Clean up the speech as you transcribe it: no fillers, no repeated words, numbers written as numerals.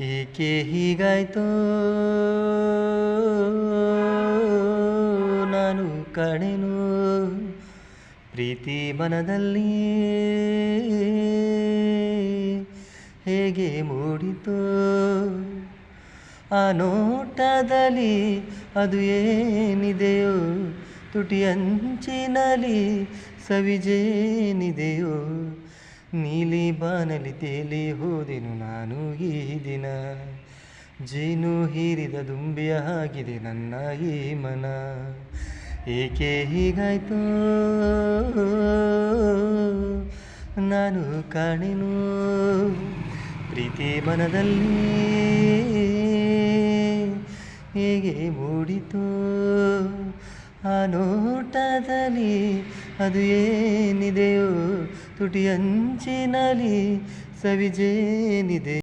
ಏಕೆ ಹೀಗಾಯ್ತೋ ನಾನು ಕಾಣೆನು ಪ್ರೀತಿ ಮನದಲ್ಲಿ ಹೇಗೆ ಮೂಡಿತೋ ಆ ನೋಟದಲ್ಲಿ ಅದು ಏನಿದೆಯೋ ತುಟಿ ಅಂಚಿನಲ್ಲಿ ಸವಿಜೇನಿದೆಯೋ ನೀಲಿ ಬಾನಲಿ ತೇಲಿ ಹೋದೆನು ನಾನು ಈ ದಿನ ಜೇನು ಹೀರಿದ ದುಂಬಿಯ ಆಗಿದೆ ನನ್ನ ಈ ಮನ ಏಕೆ ಹೀಗಾಯ್ತೋ ನಾನು ಕಾಣೆನು ಪ್ರೀತಿ ಮನದಲ್ಲಿ ಹೇಗೆ ಮೂಡಿತೋ ಆ ನೋಟದಲ್ಲಿ ಅದು ಏನಿದೆಯೋ ತುಟಿ ಅಂಚಿನಲ್ಲಿ ಸವಿಜೇನಿದೆ.